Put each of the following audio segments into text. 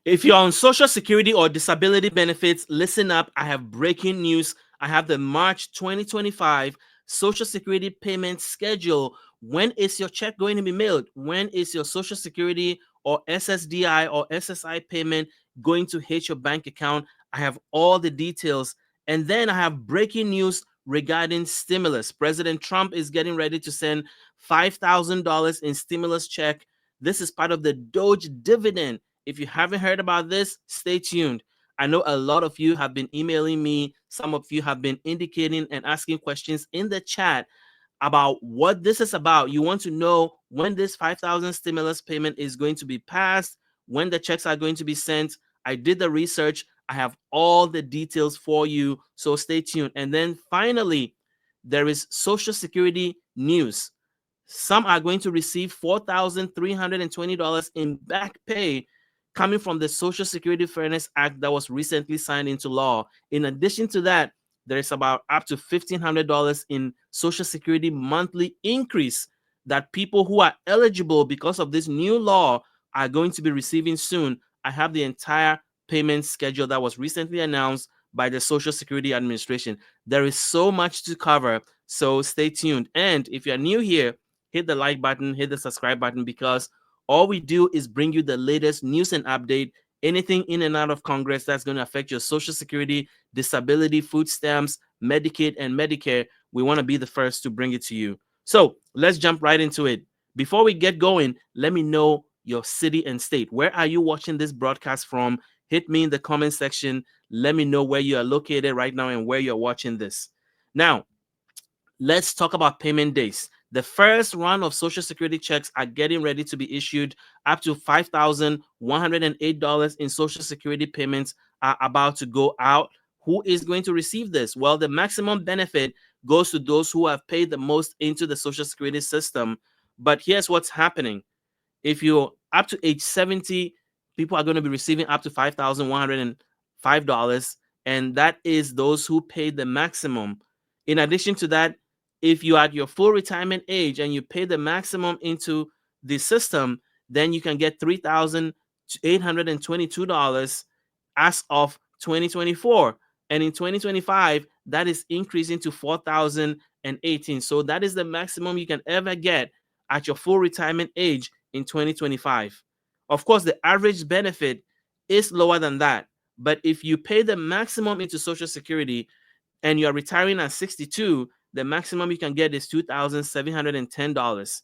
If you're on Social Security or disability benefits, listen up. I have breaking news. I have the March 2025 Social Security payment schedule. When is your check going to be mailed? When is your Social Security or SSDI or SSI payment going to hit your bank account? I have all the details. And then I have breaking news regarding stimulus. President Trump is getting ready to send $5,000 in stimulus check. This is part of the Doge dividend. If you haven't heard about this, stay tuned. I know a lot of you have been emailing me. Some of you have been indicating and asking questions in the chat about what this is about. You want to know when this 5,000 stimulus payment is going to be passed, when the checks are going to be sent. I did the research. I have all the details for you. So stay tuned. And then finally, there is Social Security news. Some are going to receive $4,320 in back pay coming from the Social Security Fairness Act that was recently signed into law. In addition to that, there is about up to $1,500 in Social Security monthly increase that people who are eligible because of this new law are going to be receiving soon. I have the entire payment schedule that was recently announced by the Social Security Administration. There is so much to cover, so stay tuned. And if you're new here, hit the like button, hit the subscribe button, because all we do is bring you the latest news and update. Anything in and out of Congress that's going to affect your Social Security, disability, food stamps, Medicaid, and Medicare, we want to be the first to bring it to you. So let's jump right into it. Before we get going, let me know your city and state. Where are you watching this broadcast from? Hit me in the comment section. Let me know where you are located right now and where you're watching this. Now, let's talk about payment days. The first round of Social Security checks are getting ready to be issued. Up to $5,108 in Social Security payments are about to go out. Who is going to receive this? Well, the maximum benefit goes to those who have paid the most into the Social Security system. But here's what's happening. If you're up to age 70, people are going to be receiving up to $5,105, and that is those who paid the maximum. In addition to that, if you're at your full retirement age and you pay the maximum into the system, then you can get $3,822 as of 2024. And in 2025, that is increasing to 4,018. So that is the maximum you can ever get at your full retirement age in 2025. Of course, the average benefit is lower than that. But if you pay the maximum into Social Security and you're retiring at 62, the maximum you can get is $2,710.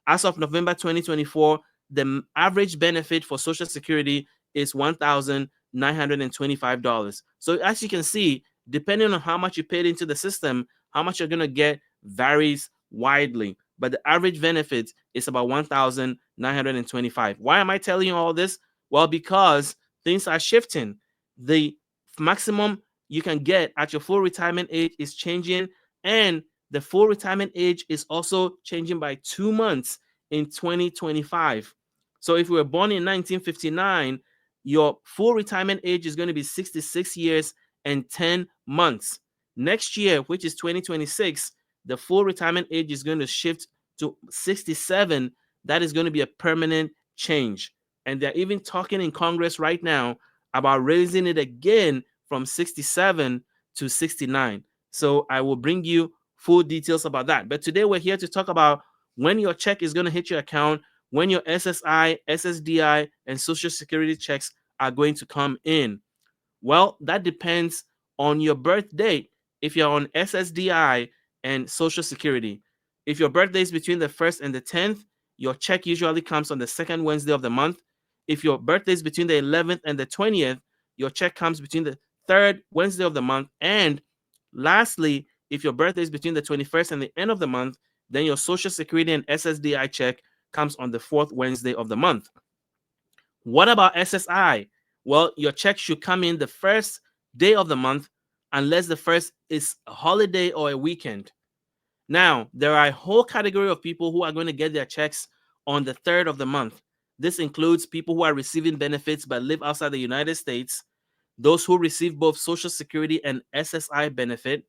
As of November 2024, the average benefit for Social Security is $1,925. So as you can see, depending on how much you paid into the system, how much you're going to get varies widely. But the average benefit is about $1,925. Why am I telling you all this? Well, because things are shifting. The maximum you can get at your full retirement age is changing, and the full retirement age is also changing by 2 months in 2025. So if you were born in 1959, your full retirement age is going to be 66 years and 10 months. Next year, which is 2026, the full retirement age is going to shift to 67. That is going to be a permanent change. And they're even talking in Congress right now about raising it again from 67 to 69. So I will bring you full details about that. But today we're here to talk about when your check is going to hit your account, when your SSI, SSDI, and Social Security checks are going to come in. Well, that depends on your birth date if you're on SSDI and Social Security. If your birthday is between the 1st and the 10th, your check usually comes on the second Wednesday of the month. If your birthday is between the 11th and the 20th, your check comes between the third Wednesday of the month. And lastly, if your birthday is between the 21st and the end of the month, then your Social Security and SSDI check comes on the fourth Wednesday of the month. What about SSI? Well, your check should come in the first day of the month unless the first is a holiday or a weekend. Now, there are a whole category of people who are going to get their checks on the third of the month. This includes people who are receiving benefits but live outside the United States, those who receive both Social Security and SSI benefit,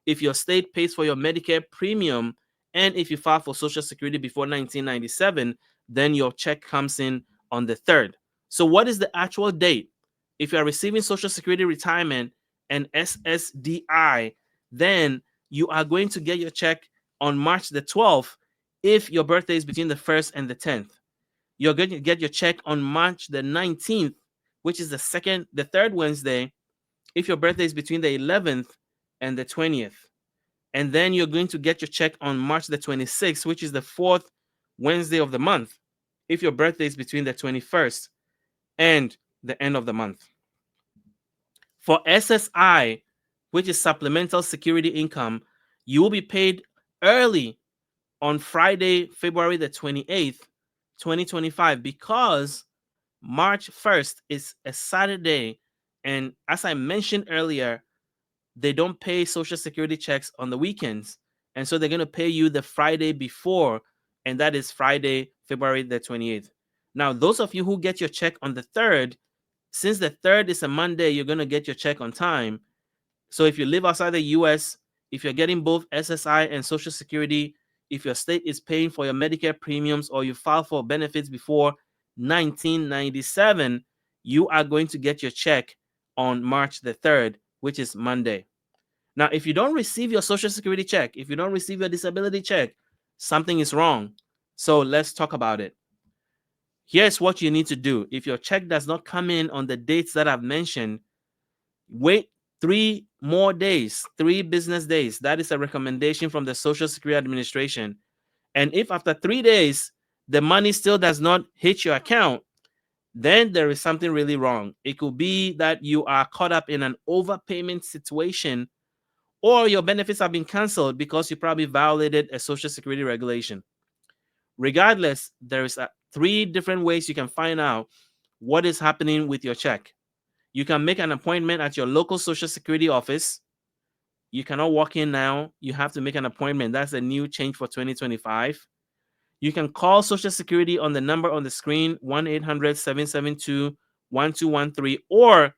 if your state pays for your Medicare premium, and if you filed for Social Security before 1997, then your check comes in on the third. So what is the actual date? If you are receiving Social Security retirement and SSDI, then you are going to get your check on March the 12th if your birthday is between the 1st and the 10th. You're going to get your check on March the 19th, which is the third Wednesday, if your birthday is between the 11th and the 20th. And then you're going to get your check on March the 26th, which is the fourth Wednesday of the month, if your birthday is between the 21st and the end of the month. For SSI, which is supplemental security income, you will be paid early on Friday, February the 28th, 2025, because March 1st is a Saturday. And as I mentioned earlier, they don't pay Social Security checks on the weekends. And so they're going to pay you the Friday before, and that is Friday, February the 28th. Now, those of you who get your check on the 3rd, since the 3rd is a Monday, you're going to get your check on time. So if you live outside the US, if you're getting both SSI and Social Security, if your state is paying for your Medicare premiums, or you file for benefits before 1997, you are going to get your check on March the 3rd, which is Monday. Now, if you don't receive your Social Security check, if you don't receive your disability check, something is wrong. So let's talk about it. Here's what you need to do. If your check does not come in on the dates that I've mentioned, wait 3 more days, 3 business days. That is a recommendation from the Social Security Administration. And if after 3 days, the money still does not hit your account, then there is something really wrong. It could be that you are caught up in an overpayment situation, or your benefits have been canceled because you probably violated a Social Security regulation. Regardless, there's 3 different ways you can find out what is happening with your check. You can make an appointment at your local Social Security office. You cannot walk in now. You have to make an appointment. That's a new change for 2025. You can call Social Security on the number on the screen, 1-800-772-1213. Or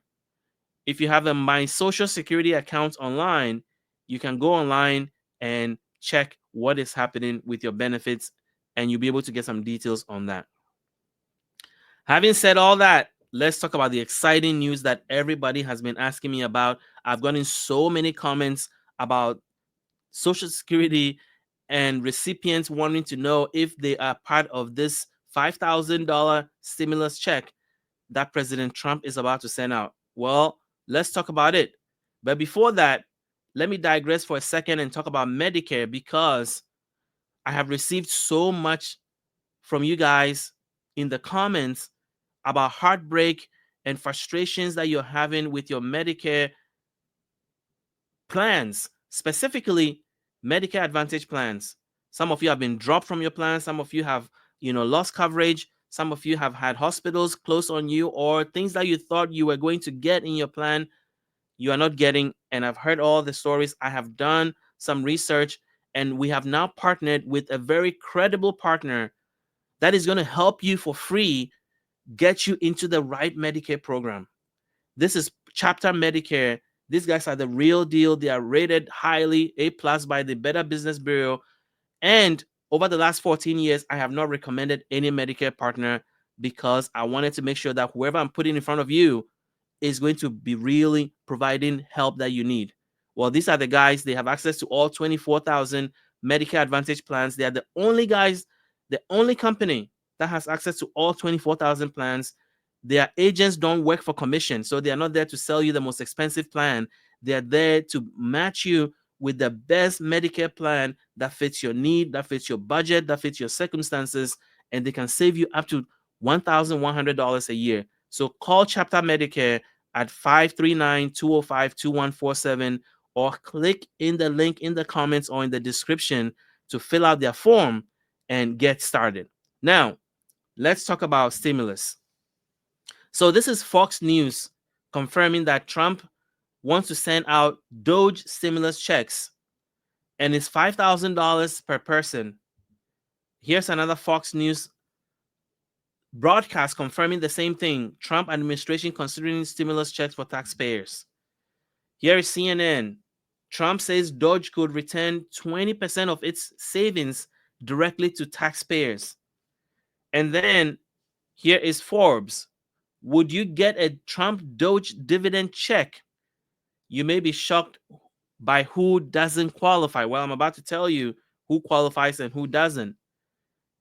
if you have a My Social Security account online, you can go online and check what is happening with your benefits, and you'll be able to get some details on that. Having said all that, let's talk about the exciting news that everybody has been asking me about. I've gotten so many comments about Social Security and recipients wanting to know if they are part of this $5,000 stimulus check that President Trump is about to send out. Well, let's talk about it. But before that, let me digress for a second and talk about Medicare, because I have received so much from you guys in the comments about heartbreak and frustrations that you're having with your Medicare plans, specifically Medicare Advantage plans. Some of you have been dropped from your plan. Some of you have, lost coverage. Some of you have had hospitals close on you, or things that you thought you were going to get in your plan, you are not getting. And I've heard all the stories. I have done some research, and we have now partnered with a very credible partner that is going to help you for free, get you into the right Medicare program. This is Chapter Medicare. These guys are the real deal. They are rated highly, A+ by the Better Business Bureau. And over the last 14 years, I have not recommended any Medicare partner, because I wanted to make sure that whoever I'm putting in front of you is going to be really providing help that you need. Well, these are the guys. They have access to all 24,000 Medicare Advantage plans. They are the only guys, the only company that has access to all 24,000 plans. Their agents don't work for commission, so they are not there to sell you the most expensive plan. They are there to match you with the best Medicare plan that fits your need, that fits your budget, that fits your circumstances, and they can save you up to $1,100 a year. So call Chapter Medicare at 539-205-2147, or click in the link in the comments or in the description to fill out their form and get started. Now, let's talk about stimulus. So this is Fox News confirming that Trump wants to send out Doge stimulus checks, and it's $5,000 per person. Here's another Fox News broadcast confirming the same thing. Trump administration considering stimulus checks for taxpayers. Here is CNN. Trump says Doge could return 20% of its savings directly to taxpayers. And then here is Forbes. Would you get a Trump Doge dividend check? You may be shocked by who doesn't qualify. Well, I'm about to tell you who qualifies and who doesn't.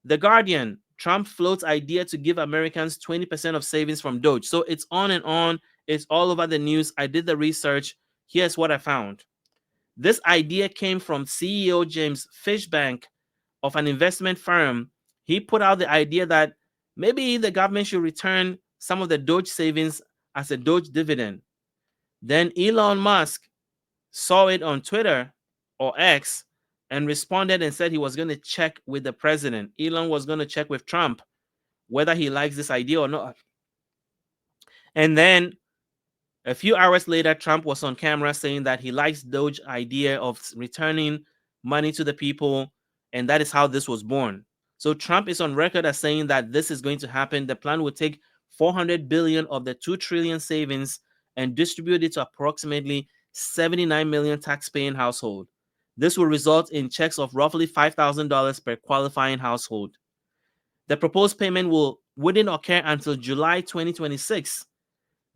The Guardian, Trump floats idea to give Americans 20% of savings from Doge. So it's on and on. It's all over the news. I did the research. Here's what I found. This idea came from CEO James Fishbank of an investment firm. He put out the idea that maybe the government should return some of the Doge savings as a Doge dividend. Then Elon Musk saw it on Twitter or X and responded and said he was going to check with the president. Elon was going to check with Trump whether he likes this idea or not. And then a few hours later, Trump was on camera saying that he likes Doge idea of returning money to the people, and that is how this was born. So Trump is on record as saying that this is going to happen. The plan would take 400 billion of the 2 trillion savings and distribute it to approximately 79 million tax-paying households. This will result in checks of roughly $5,000 per qualifying household. The proposed payment wouldn't occur until July 2026.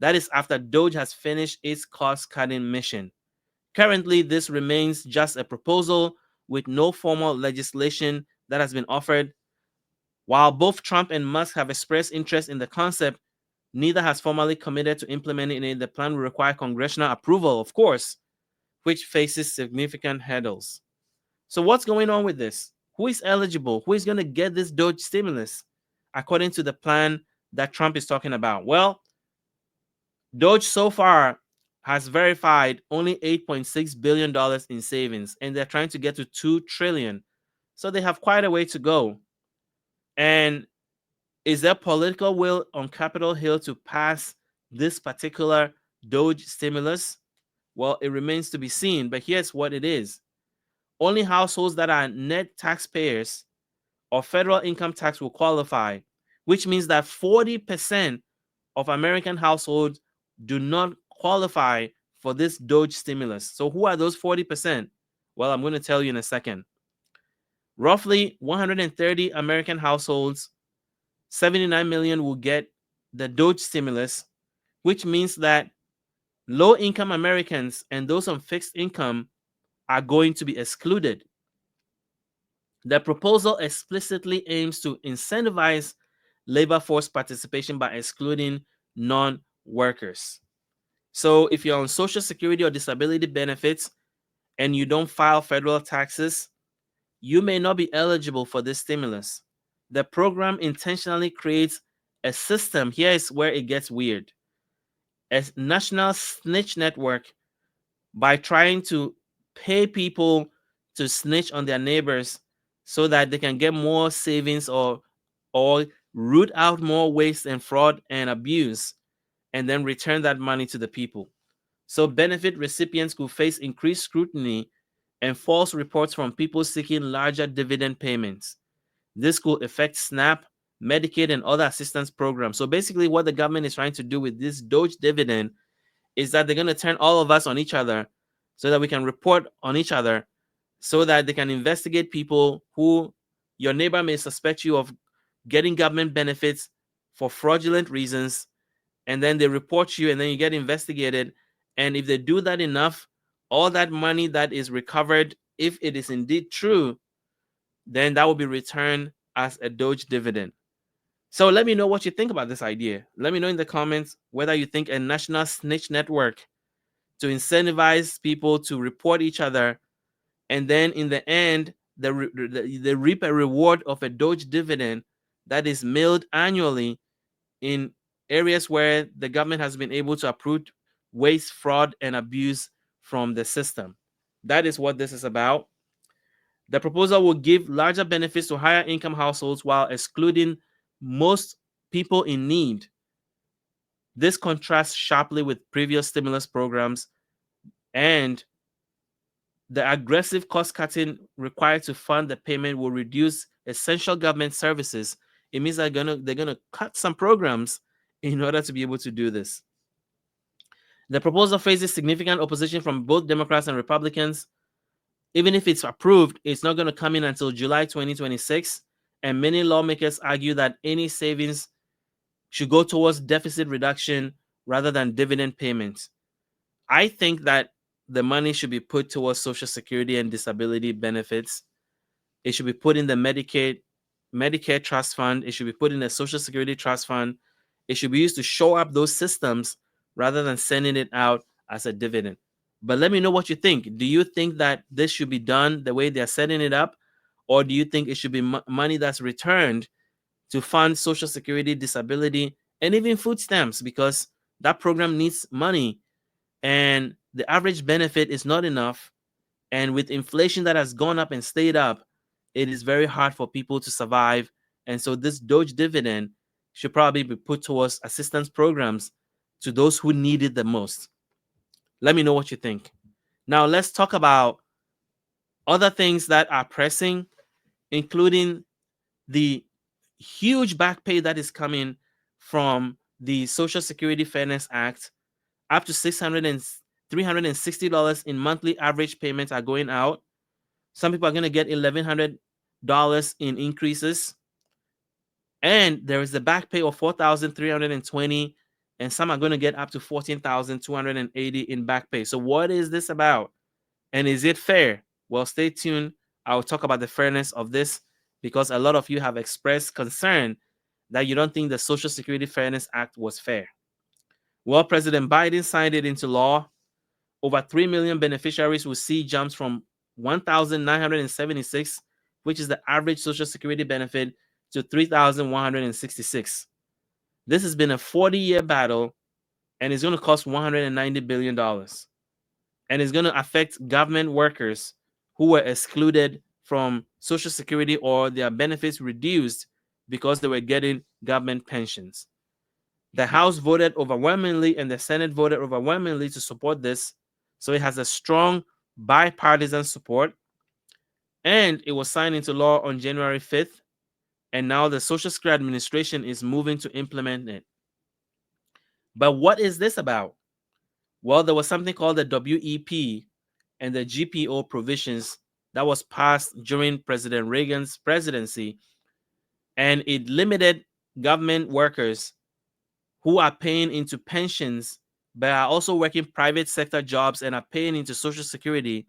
That is after Doge has finished its cost-cutting mission. Currently, this remains just a proposal with no formal legislation that has been offered. While both Trump and Musk have expressed interest in the concept, neither has formally committed to implementing it. The plan will require congressional approval, of course, which faces significant hurdles. So what's going on with this? Who is eligible? Who is going to get this Doge stimulus according to the plan that Trump is talking about? Well, Doge so far has verified only $8.6 billion in savings, and they're trying to get to $2 trillion. So they have quite a way to go. And is there political will on Capitol Hill to pass this particular Doge stimulus? Well, it remains to be seen, but here's what it is. Only households that are net taxpayers or federal income tax will qualify, which means that 40% of American households do not qualify for this Doge stimulus. So who are those 40%? Well, I'm going to tell you in a second. Roughly 130 American households, 79 million will get the Doge stimulus, which means that low-income Americans and those on fixed income are going to be excluded. The proposal explicitly aims to incentivize labor force participation by excluding non-workers. So if you're on Social Security or disability benefits and you don't file federal taxes, you may not be eligible for this stimulus. The program intentionally creates a system. Here is where it gets weird. A national snitch network by trying to pay people to snitch on their neighbors so that they can get more savings or root out more waste and fraud and abuse and then return that money to the people. So benefit recipients could face increased scrutiny and false reports from people seeking larger dividend payments. This could affect SNAP, Medicaid, and other assistance programs. So basically what the government is trying to do with this Doge dividend is that they're going to turn all of us on each other so that we can report on each other, so that they can investigate people who your neighbor may suspect you of getting government benefits for fraudulent reasons, and then they report you and then you get investigated. And if they do that enough, all that money that is recovered, if it is indeed true, then that will be returned as a Doge dividend. So let me know what you think about this idea. Let me know in the comments whether you think a national snitch network to incentivize people to report each other, and then in the end, they reap a reward of a Doge dividend that is mailed annually in areas where the government has been able to uproot waste, fraud, and abuse from the system. That is what this is about. The proposal will give larger benefits to higher income households while excluding most people in need. This contrasts sharply with previous stimulus programs and the aggressive cost cutting required to fund the payment will reduce essential government services. It means they're gonna cut some programs in order to be able to do this. The proposal faces significant opposition from both Democrats and Republicans. Even if it's approved, it's not going to come in until July 2026. And many lawmakers argue that any savings should go towards deficit reduction rather than dividend payments. I think that the money should be put towards Social Security and disability benefits. It should be put in the Medicare trust fund. It should be put in the Social Security trust fund. It should be used to shore up those systems rather than sending it out as a dividend. But let me know what you think. Do you think that this should be done the way they're setting it up? Or do you think it should be money that's returned to fund Social Security, disability, and even food stamps? Because that program needs money and the average benefit is not enough. And with inflation that has gone up and stayed up, it is very hard for people to survive. And so this Doge dividend should probably be put towards assistance programs to those who need it the most. Let me know what you think. Now let's talk about other things that are pressing, including the huge back pay that is coming from the Social Security Fairness Act. Up to $360 in monthly average payments are going out. Some people are going to get $1,100 in increases. And there is the back pay of $4,320, and some are going to get up to $14,280 in back pay. So what is this about? And is it fair? Well, stay tuned. I will talk about the fairness of this because a lot of you have expressed concern that you don't think the Social Security Fairness Act was fair. Well, President Biden signed it into law. Over 3 million beneficiaries will see jumps from 1,976, which is the average Social Security benefit, to 3,166. This has been a 40-year battle, and it's going to cost $190 billion. And it's going to affect government workers who were excluded from Social Security or their benefits reduced because they were getting government pensions. The House voted overwhelmingly and the Senate voted overwhelmingly to support this. So it has a strong bipartisan support. And it was signed into law on January 5th. And now the Social Security Administration is moving to implement it. But what is this about? Well, there was something called the WEP and the GPO provisions that was passed during President Reagan's presidency. And it limited government workers who are paying into pensions but are also working private sector jobs and are paying into Social Security.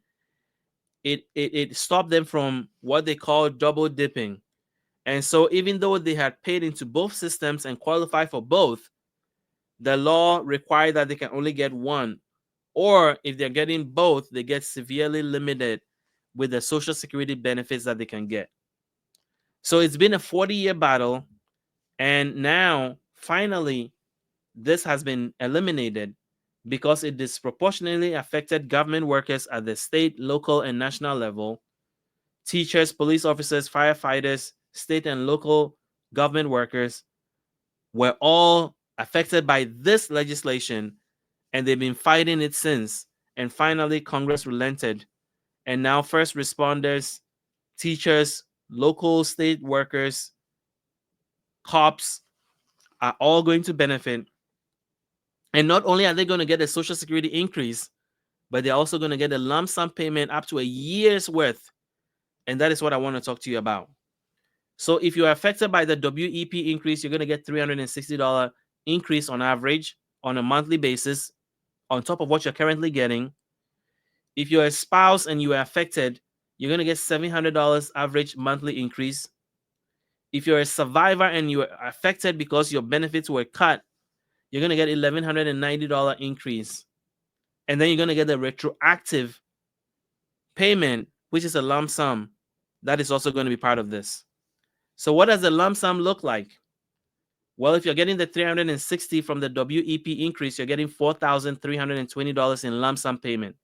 It stopped them from what they call double dipping. And so even though they had paid into both systems and qualified for both, the law required that they can only get one. Or if they're getting both, they get severely limited with the Social Security benefits that they can get. So it's been a 40-year battle. And now, finally, this has been eliminated because it disproportionately affected government workers at the state, local, and national level. Teachers, police officers, firefighters, state and local government workers were all affected by this legislation, and they've been fighting it since. And finally, Congress relented. And now first responders, teachers, local state workers, cops are all going to benefit. And not only are they going to get a Social Security increase, but they're also going to get a lump sum payment up to a year's worth. And that is what I want to talk to you about. So if you're affected by the WEP increase, you're going to get $360 increase on average on a monthly basis on top of what you're currently getting. If you're a spouse and you are affected, you're going to get $700 average monthly increase. If you're a survivor and you are affected because your benefits were cut, you're going to get $1,190 increase. And then you're going to get the retroactive payment, which is a lump sum. That is also going to be part of this. So what does the lump sum look like? Well, if you're getting the $360 from the WEP increase, you're getting $4,320 in lump sum payment.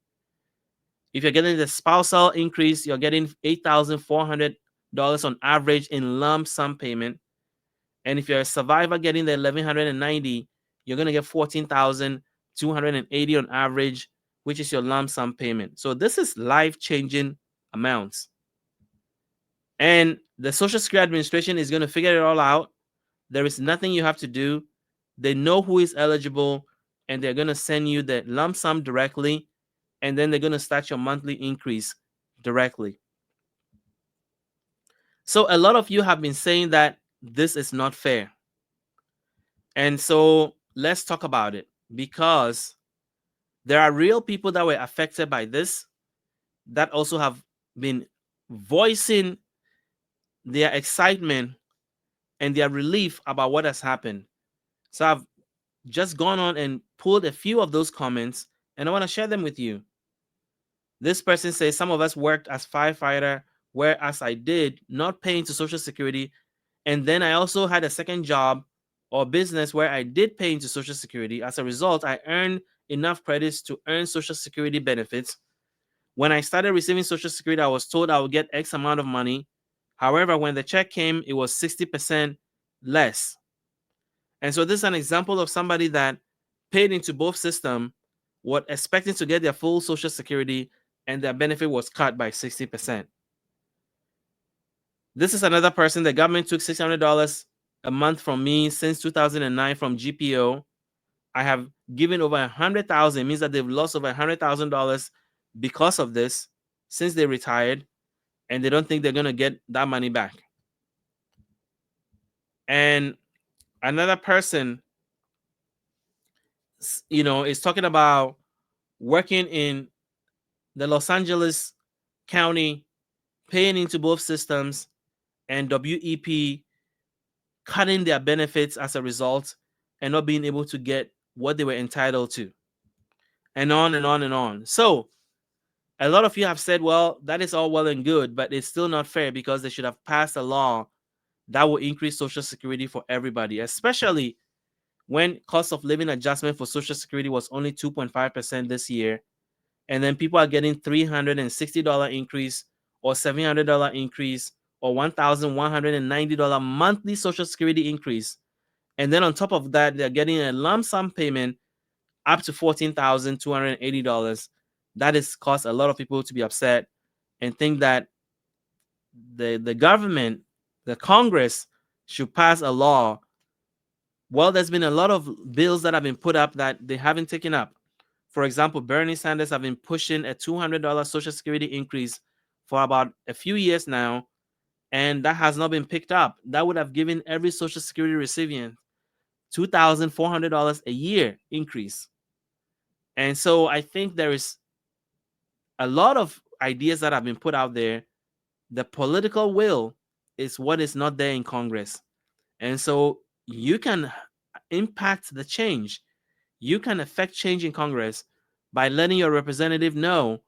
If you're getting the spousal increase, you're getting $8,400 on average in lump sum payment. And if you're a survivor getting the $1,190, you're going to get $14,280 on average, which is your lump sum payment. So this is life-changing amounts. And the Social Security Administration is going to figure it all out. There is nothing you have to do. They know who is eligible, and they're going to send you the lump sum directly, and then they're going to start your monthly increase directly. So a lot of you have been saying that this is not fair. And so let's talk about it, because there are real people that were affected by this that also have been voicing their excitement and their relief about what has happened. So I've just gone on and pulled a few of those comments, and I want to share them with you. This person says, some of us worked as firefighter, whereas I did not pay into Social Security. And then I also had a second job or business where I did pay into Social Security. As a result, I earned enough credits to earn Social Security benefits. When I started receiving Social Security, I was told I would get X amount of money. However, when the check came, it was 60% less. And so this is an example of somebody that paid into both systems, was expecting to get their full Social Security, and their benefit was cut by 60%. This is another person. The government took $600 a month from me since 2009 from GPO. I have given over $100,000. Means that they've lost over $100,000 because of this since they retired, and they don't think they're going to get that money back. And another person, is talking about working in the Los Angeles County, paying into both systems, and WEP cutting their benefits as a result and not being able to get what they were entitled to, and on and on and on. So a lot of you have said, well, that is all well and good, but it's still not fair, because they should have passed a law that will increase Social Security for everybody, especially when cost of living adjustment for Social Security was only 2.5% this year. And then people are getting $360 increase or $700 increase or $1,190 monthly Social Security increase. And then on top of that, they're getting a lump sum payment up to $14,280. That is caused a lot of people to be upset and think that the government, the Congress, should pass a law. Well, there's been a lot of bills that have been put up that they haven't taken up. For example, Bernie Sanders have been pushing a $200 Social Security increase for about a few years now, and that has not been picked up. That would have given every Social Security recipient $2,400 a year increase. And so I think there is a lot of ideas that have been put out there. The political will is what is not there in Congress. And so you can impact the change. You can affect change in Congress by letting your representative know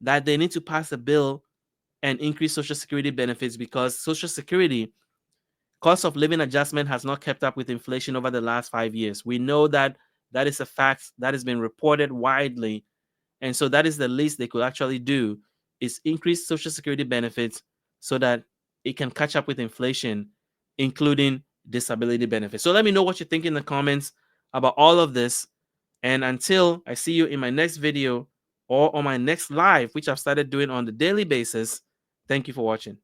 that they need to pass a bill and increase Social Security benefits, because Social Security cost of living adjustment has not kept up with inflation over the last 5 years. We know that that is a fact that has been reported widely. And so that is the least they could actually do, is increase Social Security benefits so that it can catch up with inflation, including disability benefits. So let me know what you think in the comments about all of this. And until I see you in my next video or on my next live, which I've started doing on the daily basis, thank you for watching.